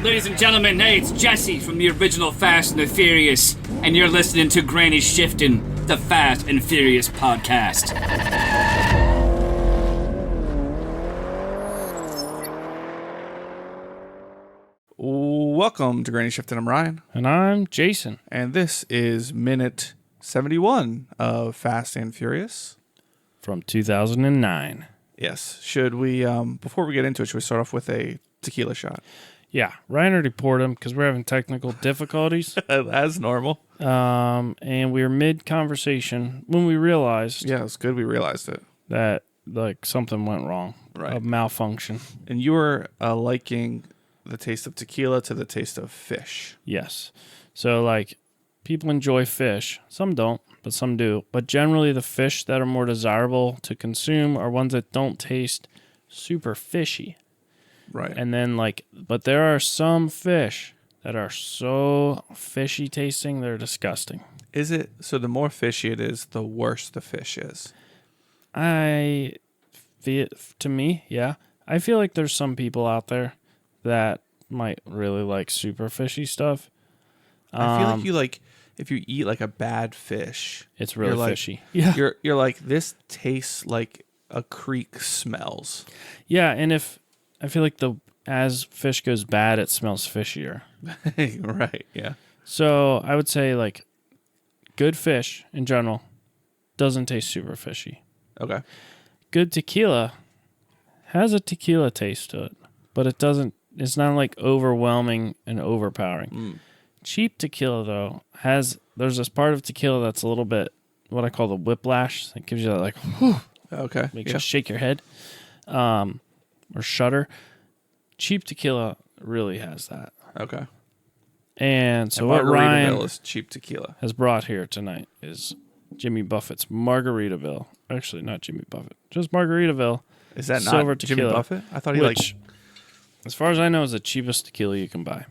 Ladies and gentlemen, hey, it's Jesse from the original Fast and the Furious, and you're listening to Granny Shifting, the Fast and Furious podcast. Welcome to Granny Shifting. I'm Ryan. And I'm Jason. And this is minute 71 of Fast and Furious. From 2009. Yes. Should we, before we get into it, should we start off with a tequila shot? Yeah, Ryan already poured them because we're having technical difficulties. As normal. And we were mid-conversation when we realized Yeah, it's good we realized it. that like something went wrong. Right. A malfunction. And you were liking the taste of tequila to the taste of fish. Yes. So like people enjoy fish. Some don't, but some do. But generally the fish that are more desirable to consume are ones that don't taste super fishy. Right. And then but there are some fish that are so fishy tasting, they're disgusting. Is it, so the more fishy it is, the worse the fish is? I feel, to me, yeah. I feel like there's some people out there that might really like super fishy stuff. I feel like if you eat like a bad fish, It's really you're like- fishy. Yeah. you're like, this tastes like a creek smells. Yeah, and I feel like as fish goes bad, it smells fishier. Right, yeah. So I would say like good fish in general doesn't taste super fishy. Okay. Good tequila has a tequila taste to it, but it's not like overwhelming and overpowering. Cheap tequila though there's this part of tequila that's a little bit what I call the whiplash. It gives you that like whew, Okay. makes you shake your head. Or shudder. Cheap tequila really has that. Okay. And so And what Ryan Margaritaville is cheap tequila. has brought here tonight is Jimmy Buffett's Margaritaville. Actually, not Jimmy Buffett, just Margaritaville. Is that Silver not Jimmy tequila, Buffett? I thought he which, as far as I know, is the cheapest tequila you can buy.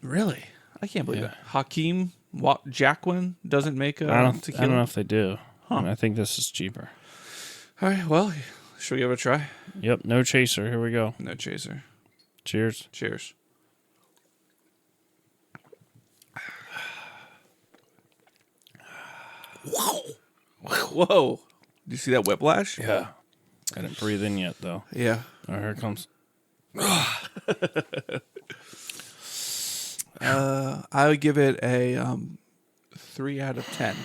Really? I can't believe Yeah. it. Hakeem Jacquin doesn't make a I don't tequila? know if they do. Huh. I think this is cheaper. All right, well, should we give it a try? Yep, no chaser. Here we go. No chaser. Cheers. Cheers. Whoa. Do you see that whiplash? Yeah. I didn't breathe in yet, though. Yeah. Oh, here it comes. I would give it a 3 out of 10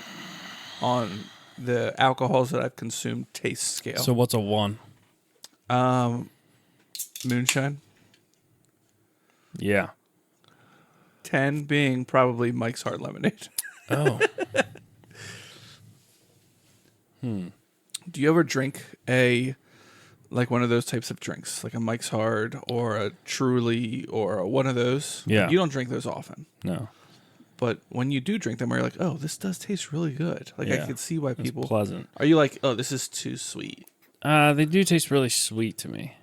on the alcohols that I've consumed taste scale. So what's a 1? Moonshine. Yeah. 10 being probably Mike's Hard Lemonade. Oh. Do you ever drink one of those types of drinks, like a Mike's Hard or a Truly or one of those? Yeah. You don't drink those often. No. But when you do drink them, you're like, oh, this does taste really good. Like, I Yeah. can see why It's people... pleasant. Are you like, oh, this is too sweet? They do taste really sweet to me.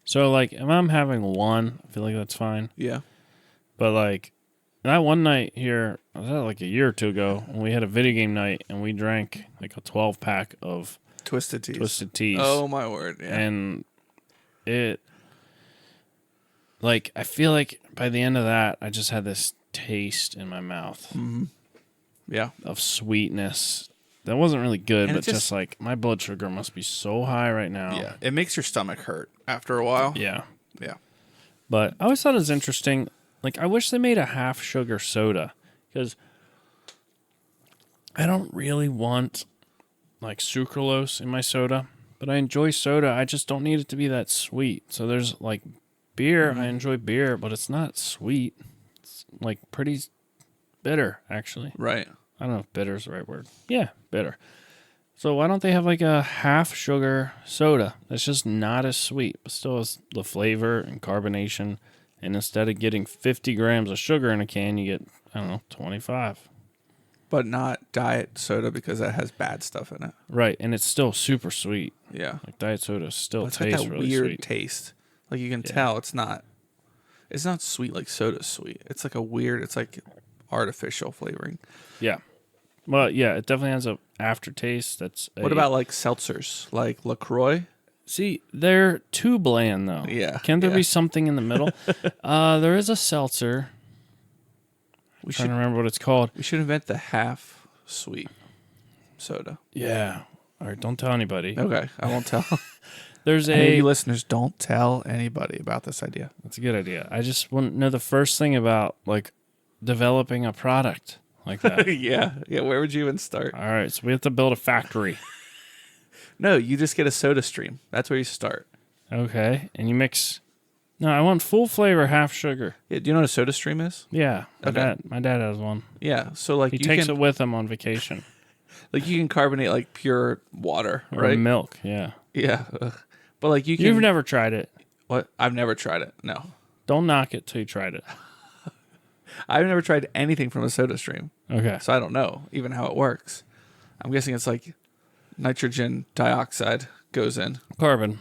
So, like, if I'm having one, I feel like that's fine. Yeah. But, like, that one night here, was that like a year or two ago, when we had a video game night and we drank like a 12-pack of Twisted Teas. Twisted Teas. Oh, my word. Yeah. And it, like, I feel like by the end of that, I just had this taste in my mouth Yeah. of sweetness. That wasn't really good, And but it just like my blood sugar must be so high right now. Yeah. It makes your stomach hurt after a while. Yeah. Yeah. But I always thought it was interesting. Like, I wish they made a half sugar soda because I don't really want like sucralose in my soda, but I enjoy soda. I just don't need it to be that sweet. So there's like beer. I enjoy beer, but it's not sweet. It's like pretty bitter, actually. Right. I don't know if bitter is the right word. Yeah, bitter. So why don't they have like a half sugar soda that's just not as sweet, but still has the flavor and carbonation? And instead of getting 50 grams of sugar in a can, you get, I don't know, 25. But not diet soda because that has bad stuff in it. Right, and it's still super sweet. Yeah. Like diet soda still It's got tastes that really weird sweet. taste. Like you can Yeah. tell it's not sweet like soda's sweet. It's like it's like artificial flavoring. Yeah. Well, yeah, it definitely has a aftertaste that's What about like seltzers? Like LaCroix? See, they're too bland though. Yeah, Can't there yeah. be something in the middle? There is a seltzer. We Trying should to remember what it's called. we should invent the half sweet soda. Yeah. All right, don't tell anybody. Okay, I won't tell. There's Any of a. you listeners, don't tell anybody about this idea. That's a good idea. I just want to know the first thing about like developing a product like that. yeah. Where would you even start? All right, so we have to build a factory. No, you just get a soda stream. That's where you start. Okay, and you mix. No, I want full flavor, half sugar. Yeah, do you know what a soda stream is? Yeah, Okay. my dad has one. Yeah, so like He you takes can it with him on vacation. like you can carbonate like pure water, Or right? milk, yeah. Yeah, ugh. But like you can. You've never tried it. What? I've never tried it. No, Don't knock it till you tried it. I've never tried anything from a soda stream, Okay. so I don't know even how it works. I'm guessing it's like nitrogen dioxide goes in. Carbon.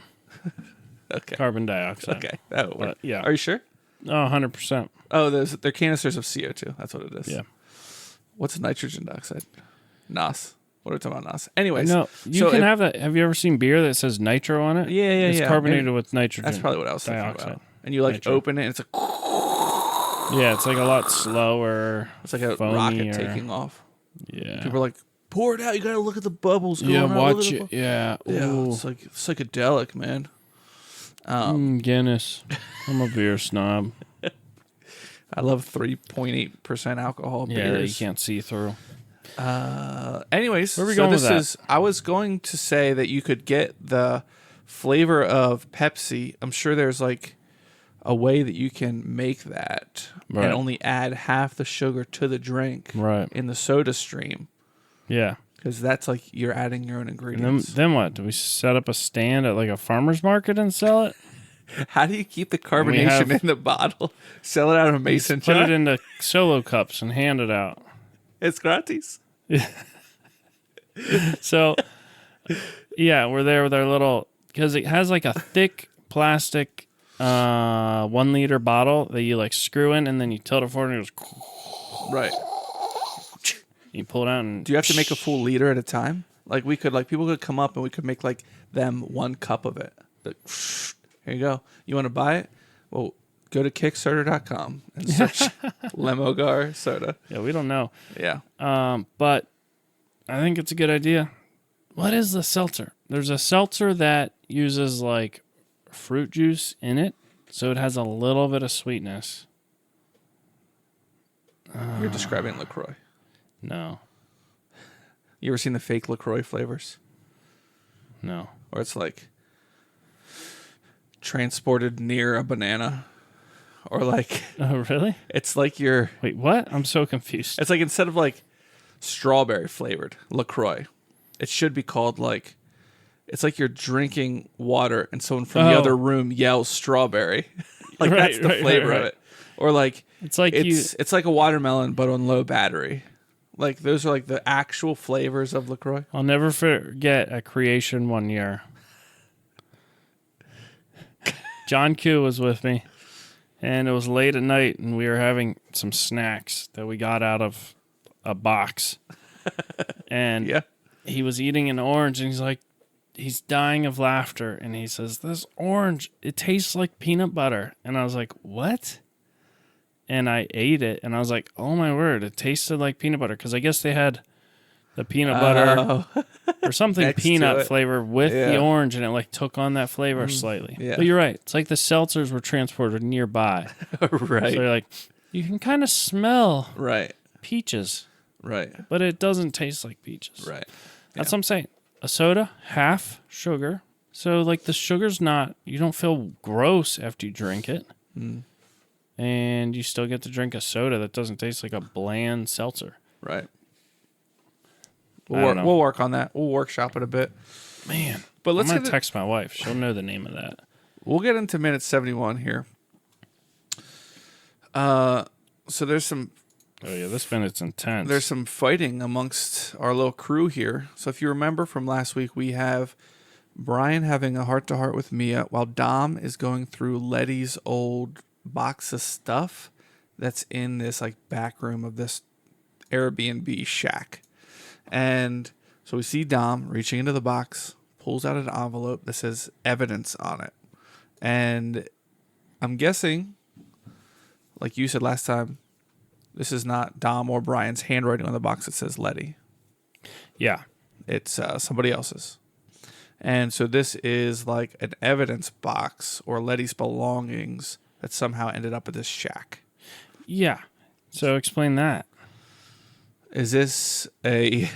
Okay. Carbon dioxide. Okay, that would work. But, yeah. Are you sure? Oh, 100%. Oh, they're canisters of CO2. That's what it is. Yeah. What's nitrogen dioxide? NOS. What are we talking about, NOS? Anyways. No, you so can it- have that. Have you ever seen beer that says nitro on it? Yeah, It's yeah. carbonated And with nitrogen. that's probably what I was thinking dioxide. about. And you like Nitro. open it, and it's like Yeah, it's like a lot slower. it's like a foamy rocket or- taking off. Yeah. People are like, pour it out. You gotta look at the bubbles going Yeah, on. Look watch at the it. Yeah. Yeah, Ooh. it's like psychedelic, man. Guinness. I'm a beer snob. I love 3.8% alcohol Yeah, that you beers. can't see through. Anyways, Where are we so going this with that? is. I was going to say that you could get the flavor of Pepsi. I'm sure there's like a way that you can make that Right. and only add half the sugar to the drink Right. in the soda stream Yeah. because that's like you're adding your own And ingredients. then what? Do we set up a stand at like a farmer's market and sell it? How do you keep the we carbonation have- in the bottle? Sell it out of a mason Put jar. it into solo cups and hand it out. It's gratis. So, yeah, we're there with our little, because it has like a thick plastic 1 liter bottle that you like screw in and then you tilt it forward and it goes, Right. you pull it out and. Do you have to make a full liter at a time? Like we could, like people could come up and we could make like them 1 cup of it. Like, here you go. You want to buy it? Well, go to Kickstarter.com and search Lemogar soda. Yeah, we don't know. Yeah. But I think it's a good idea. What is the seltzer? There's a seltzer that uses like fruit juice in it, so it has a little bit of sweetness. You're describing LaCroix. No, You ever seen the fake LaCroix flavors? no. Where it's like transported near a banana. Or like, Oh, really? it's like you're, Wait, what? I'm so confused. it's like instead of like strawberry flavored LaCroix, it should be called like, it's like you're drinking water and someone from the Oh. other room yells strawberry. Like Right, that's the right, flavor right, of right. it. Or like It's like it's like a watermelon but on low battery. Like those are like the actual flavors of LaCroix. I'll never forget a creation one year. John Q was with me, and it was late at night, and we were having some snacks that we got out of a box. And Yeah. he was eating an orange, and he's like, he's dying of laughter, and he says, "This orange, it tastes like peanut butter." And I was like, "What?" And I ate it, and I was like, "Oh my word, it tasted like peanut butter." Because I guess they had the peanut butter or something Next to peanut it. flavor with Yeah. the orange, and it like took on that flavor slightly. yeah. But you're right. It's like the seltzers were transported nearby. Right. So you're like, you can kind of smell Right. peaches, Right. but it doesn't taste like peaches. Right. That's what I'm saying. A soda, half sugar. So like the sugar's not, you don't feel gross after you drink it. And you still get to drink a soda that doesn't taste like a bland seltzer. Right. I don't know. We'll work on that. We'll workshop it a bit. Man. But let's I'm get going to text my wife. She'll know the name of that. we'll get into minute 71 here. So there's some Oh yeah, this minute's intense. there's some fighting amongst our little crew here. So if you remember from last week, we have Brian having a heart-to-heart with Mia while Dom is going through Letty's old box of stuff that's in this like back room of this Airbnb shack. And so we see Dom reaching into the box, pulls out an envelope that says evidence on it. And I'm guessing, like you said last time, this is not Dom or Brian's handwriting on the box that says Letty. Yeah. It's somebody else's. And so this is like an evidence box or Letty's belongings that somehow ended up at this shack. Yeah. So explain that. Is this it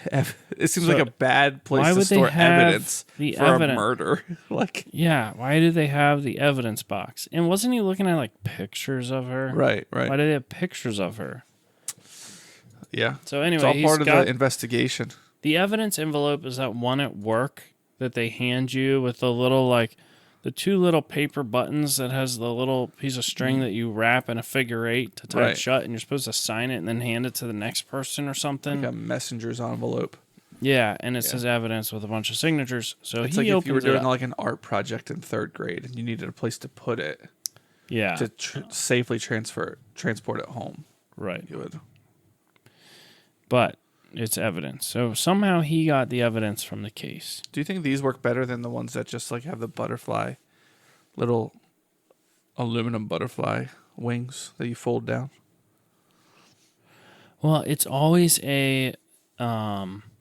seems So like a bad place why to would they store have evidence the for a murder. Like, Yeah. Why do they have the evidence box? And wasn't he looking at like pictures of her? right. Why do they have pictures of her? Yeah. So anyway, It's all he's part of got the investigation. the evidence envelope. Is that one at work that they hand you with the little like the two little paper buttons that has the little piece of string that you wrap in a figure eight to tie Right. it shut, and you're supposed to sign it and then hand it to the next person or something. Like a messenger's envelope. Yeah, and it says evidence with a bunch of signatures. So It's he like if opens you were it doing up. like an art project in 3rd grade and you needed a place to put it Yeah, to safely transport it home. right. You would. But it's evidence. So somehow he got the evidence from the case. Do you think these work better than the ones that just like have the butterfly, little aluminum butterfly wings that you fold down? Well, it's always a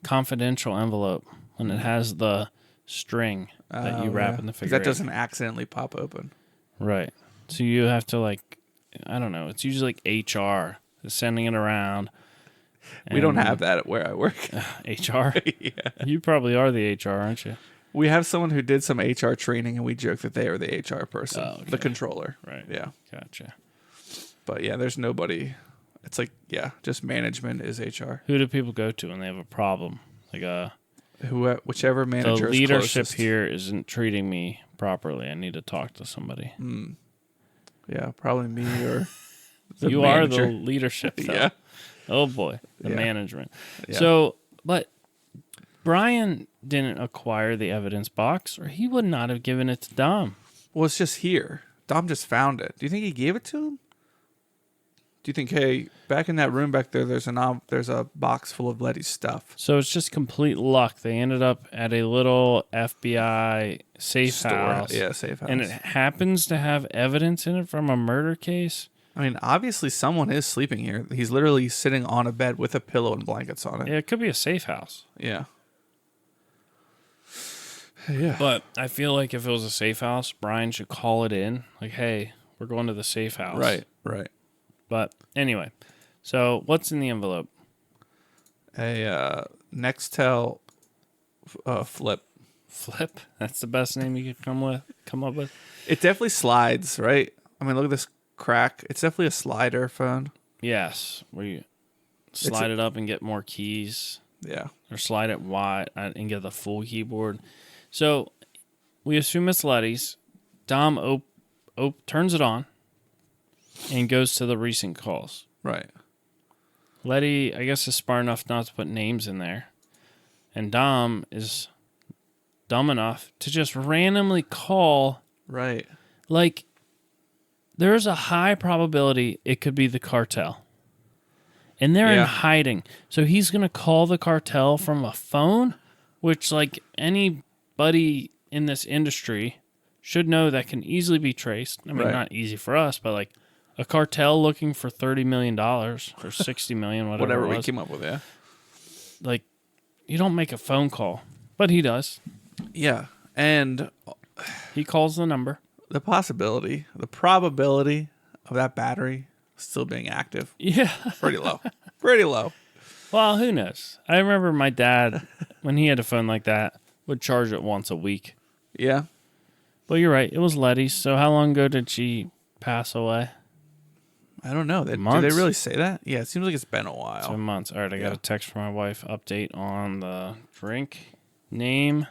confidential envelope when it has the string that you wrap in the 'Cause figure that eight. doesn't accidentally pop open. Right. So you have to like, I don't know. It's usually like HR is sending it around. We don't and- have that at where I work. HR. Yeah. You probably are the HR, aren't you? We have someone who did some HR training, and we joke that they are the HR person, Oh, okay. the controller. Right. Yeah. Gotcha. But yeah, there's nobody. It's like, yeah, just management is HR. Who do people go to when they have a problem? Like Whichever the manager is leadership closest. here isn't treating me properly. I need to talk to somebody. Yeah, probably me or the You manager. are the leadership, though. Yeah. Oh boy, the Yeah. management. Yeah. So, but Brian didn't acquire the evidence box, or he would not have given it to Dom. Well, it's just here. Dom just found it. Do you think he gave it to him? Do you think, hey, back in that room back there, there's a box full of Letty's stuff? So it's just complete luck. They ended up at a little FBI safe house. Yeah, safe house. And it happens to have evidence in it from a murder case. I mean, obviously someone is sleeping here. He's literally sitting on a bed with a pillow and blankets on it. Yeah, it could be a safe house. Yeah. Yeah. But I feel like if it was a safe house, Brian should call it in. Like, hey, we're going to the safe house. Right. But anyway, so what's in the envelope? A Nextel flip. Flip. That's the best name you could come up with. It definitely slides, right? I mean, look at this crack. It's definitely a slider phone. Yes, where you slide it up and get more keys, Yeah. or slide it wide and get the full keyboard. So we assume it's Letty's. Dom turns it on and goes to the recent calls. Right. Letty, I guess, is smart enough not to put names in there. And Dom is dumb enough to just randomly call. Right. Like, there's a high probability it could be the cartel. And they're in Yeah. hiding. So he's going to call the cartel from a phone, which, like, anybody in this industry should know that can easily be traced. I mean, Right. not easy for us, but, like, a cartel looking for $30 million or $60 million, whatever, Whatever it we was. came up with, yeah. Like, you don't make a phone call. But he does. Yeah. And He calls the number. the probability of that battery still being active, Yeah. pretty low. Pretty low. Well, who knows? I remember my dad, when he had a phone like that, would charge it once a week. Yeah. But you're right. It was Letty's. So how long ago did she pass away? I don't know. Do Months. they really say that? Yeah, it seems like it's been a while. 2 months. All right, I got Yeah. a text from my wife. Update on the drink name.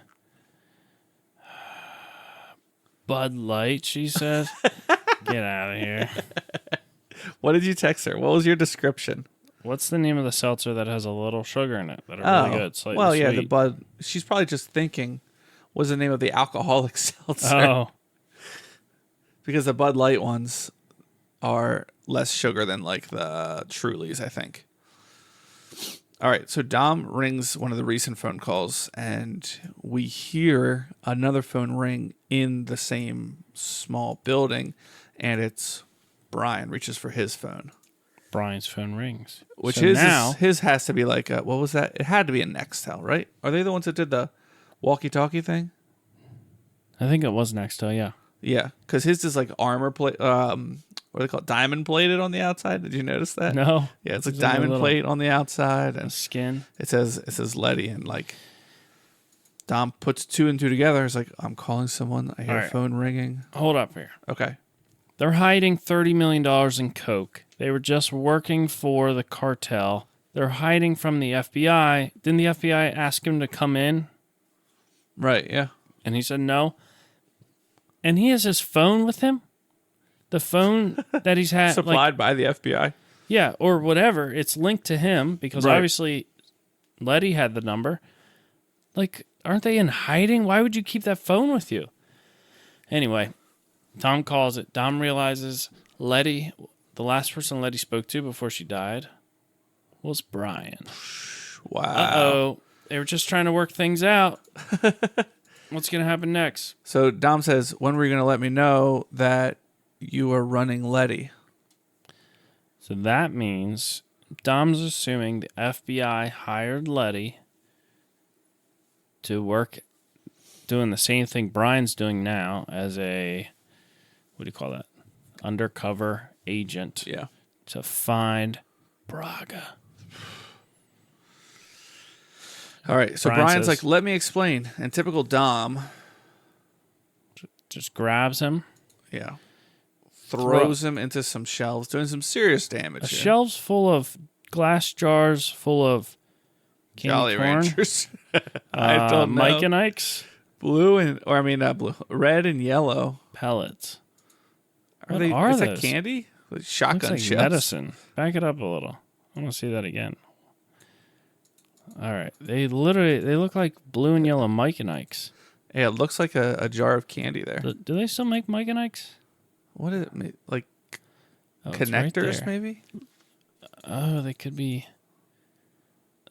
Bud Light, she says. Get out of here. What did you text her? What was your description? What's the name of the seltzer that has a little sugar in it that are really good? Slightly well, yeah, sweet. the Bud. She's probably just thinking, what's the name of the alcoholic seltzer? Oh, Because the Bud Light ones are less sugar than like the Trulies, I think. All right, so Dom rings one of the recent phone calls, and we hear another phone ring in the same small building, and it's Brian reaches for his phone. Brian's phone rings. Which So now, his has to be like what was that? It had to be a Nextel, right? Are they the ones that did the walkie-talkie thing? I think it was Nextel, yeah. Yeah, because his is like armor plate. What do they call it? Diamond plated on the outside. Did you notice that? No. Yeah, it's like There's a diamond little plate on the outside, and skin. it says Letty, and like Dom puts two and two together. It's like I'm calling someone. I hear a right. phone ringing. Hold up here. Okay. They're hiding $30 million in coke. They were just working for the cartel. They're hiding from the FBI. Didn't the FBI ask him to come in? Right. Yeah. And he said no. And he has his phone with him? The phone that he's had. Supplied by the FBI. Yeah, or whatever. It's linked to him because Right. obviously Letty had the number. Like, aren't they in hiding? Why would you keep that phone with you? Anyway, Dom calls it. Dom realizes Letty, the last person Letty spoke to before she died, was Brian. Wow. Uh-oh. They were just trying to work things out. What's going to happen next? So Dom says, when were you going to let me know that you are running Letty? So that means Dom's assuming the FBI hired Letty to work doing the same thing Brian's doing now as a, what do you call that? Undercover agent Yeah. to find Braga. All right. So Brian Brian's says- like, let me explain. And typical Dom, Just grabs him. yeah, throws him into some shelves, doing some serious damage. A here. shelves full of glass jars full of candy Jolly corn. Ranchers. I don't know. Mike and Ike's Blue, red and yellow. pellets. Are What they? are is that those? candy? Like Looks shotgun like shells. medicine. Back it up a little. I want to see that again. All right. They look like blue and yellow Mike and Ike's. Yeah, it looks like a jar of candy there. Do they still make Mike and Ike's? What is it? Like Oh, it's right connectors, there. maybe? Oh, they could be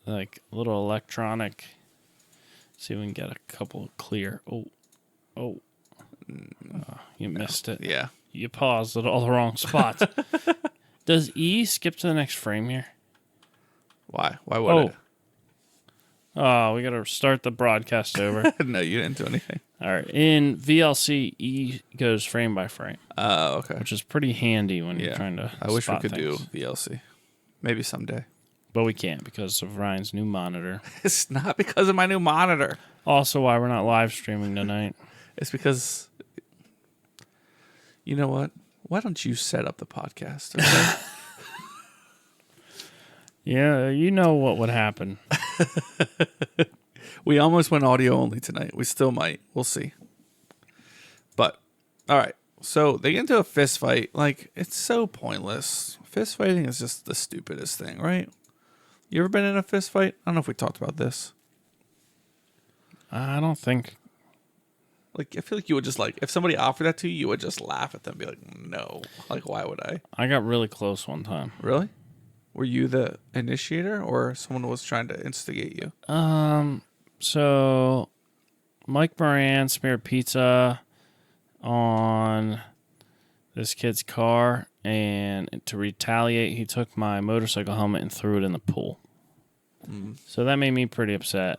like little electronic. See if we can get a couple clear. Oh, you missed it. Yeah. You paused at all the wrong spots. Does E skip to the next frame here? Why? Why would it? Oh, we got to start the broadcast over. No, you didn't do anything. All right. In VLC, E goes frame by frame, Oh, okay. which is pretty handy when you're trying to. I wish we spot could things. do VLC. Maybe someday. But we can't because of Ryan's new monitor. It's not because of my new monitor. Also, why we're not live streaming tonight. It's because, you know what? Why don't you set up the podcast? Okay? Yeah, you know what would happen. We almost went audio only tonight. We still might. We'll see. But, all right. So they get into a fist fight. Like, it's so pointless. Fist fighting is just the stupidest thing, right? You ever been in a fist fight? I don't know if we talked about this. I don't think. Like, I feel like you would just, like, if somebody offered that to you, you would just laugh at them and be like, no. Like, why would I? I got really close one time. Really? Were you the initiator or someone was trying to instigate you? So Mike Moran smeared pizza on this kid's car, and to retaliate, he took my motorcycle helmet and threw it in the pool. So that made me pretty upset.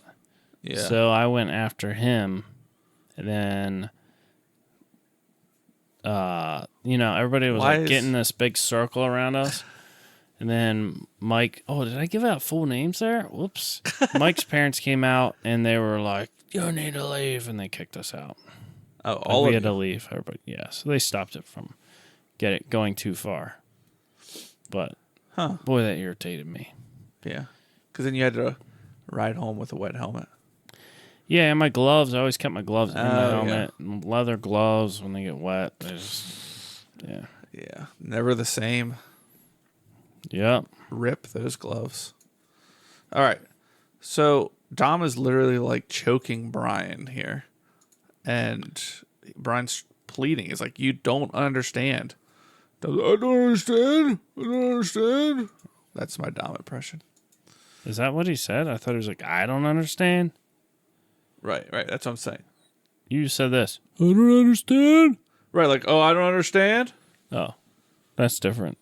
Yeah. So I went after him, and then, everybody was Why is- getting this big circle around us. And then Mike, did I give out full names there? Whoops. Mike's parents came out, and they were like, you need to leave, and they kicked us out. Oh, Like, all we of had you. to leave. Everybody, yeah. So they stopped it from going too far. But, boy, that irritated me. Yeah. Because then you had to ride home with a wet helmet. Yeah, and my gloves. I always kept my gloves in my Oh, helmet. And leather gloves, when they get wet, they just, yeah. Yeah. Never the same. Yep. Rip those gloves. All right. So Dom is literally like choking Brian here. And Brian's pleading. He's like, you don't understand. I don't understand. I don't understand. That's my Dom impression. Is that what he said? I thought he was like, I don't understand. Right. That's what I'm saying. You said this. I don't understand. Right, like, oh, I don't understand. Oh, that's different.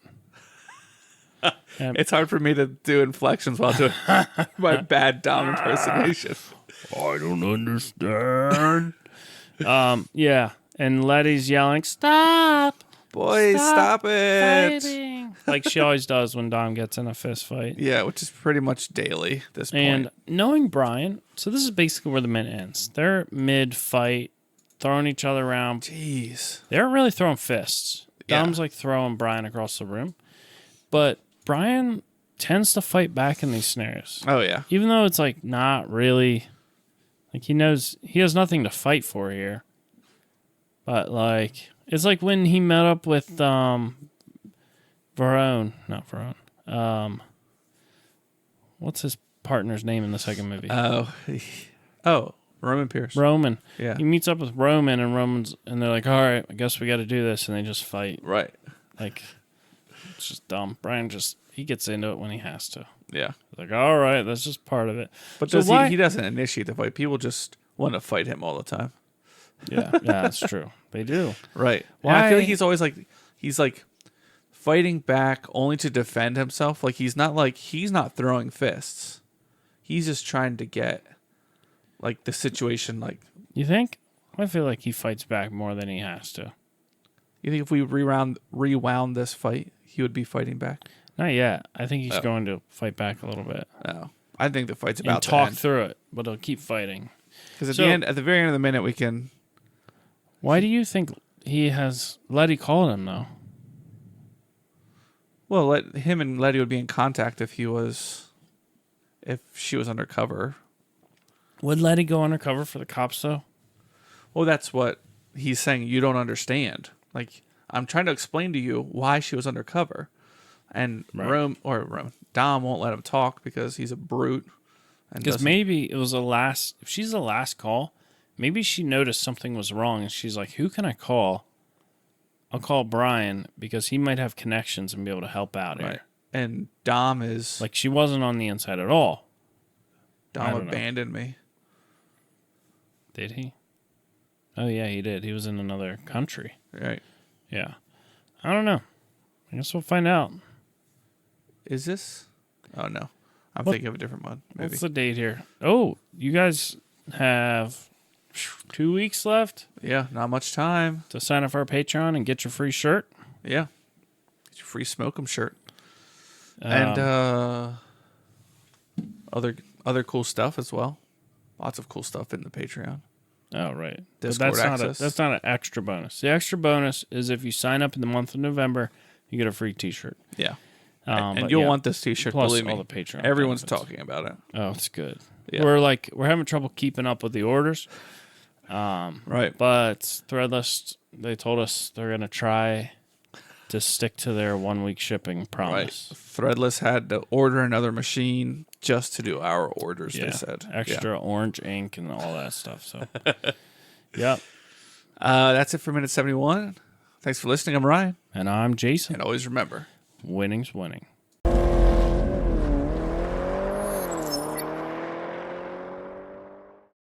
It's hard for me to do inflections while doing my bad Dom impersonation. I don't understand. Yeah, and Letty's yelling, "Stop! Boys, stop it. Fighting!" Like she always does when Dom gets in a fist fight. Yeah, which is pretty much daily at this And point. knowing Brian, so this is basically where the minute ends. They're mid-fight, throwing each other around. Jeez. They aren't really throwing fists. Yeah. Dom's like throwing Brian across the room. But Brian tends to fight back in these scenarios. Oh, yeah. Even though it's like not really, like he knows he has nothing to fight for here. But like, it's like when he met up with Verone, not Verone. What's his partner's name in the second movie? Oh, Roman Pierce. Roman. Yeah. He meets up with Roman and they're like, all right, I guess we got to do this. And they just fight. Right. Like, it's just dumb. Brian he gets into it when he has to. Yeah. Like, all right, that's just part of it. But So does why- he doesn't initiate the fight. People just want to fight him all the time. Yeah, that's true. They do. Right. And I feel Why- like he's like fighting back only to defend himself. Like he's not throwing fists. He's just trying to get like the situation like You think? I feel like he fights back more than he has to. you think if we rewound this fight, he would be fighting back? Not yet. I think he's going to fight back a little bit No. I think the fight's and about to talk end. through it, but he'll keep fighting. Because So- at the very end of the minute we can Why do you think he has Letty called him though? well him and Letty would be in contact if she was undercover. Would Letty go undercover for the cops though? Well, that's what he's saying. You don't understand. Like, I'm trying to explain to you why she was undercover. And Right. Dom won't let him talk because he's a brute. Because Because maybe it was if she's the last call, maybe she noticed something was wrong and she's like, who can I call? I'll call Brian because he might have connections and be able to help out here. Right. And Dom is Like she wasn't on the inside at all. I Dom don't know. abandoned me. Did he? Oh yeah, he did. He was in another country. Right. Yeah. I don't know. I guess we'll find out. Is this? Oh no. I'm What- thinking of a different one. Maybe. What's the date here? Oh, you guys have 2 weeks left Yeah, not much time. to sign up for our Patreon and get your free shirt. Yeah. Get your free smoke 'em shirt. And other cool stuff as well. Lots of cool stuff in the Patreon. Oh, right. But Discord access. that's not an extra bonus. The extra bonus is if you sign up in the month of November, you get a free T-shirt. Yeah. But and you'll yeah, want this T-shirt. plus Believe me. all the Patreon Everyone's benefits. talking about it. Oh, it's good. Yeah. We're having trouble keeping up with the orders. Right. But Threadless, they told us they're gonna try to stick to their 1 week shipping Right. promise. Threadless had to order another machine just to do our orders. Yeah, They said extra orange ink and all that stuff. So, yep. That's it for minute 71. Thanks for listening. I'm Ryan, And I'm Jason. and always remember. Winning's winning.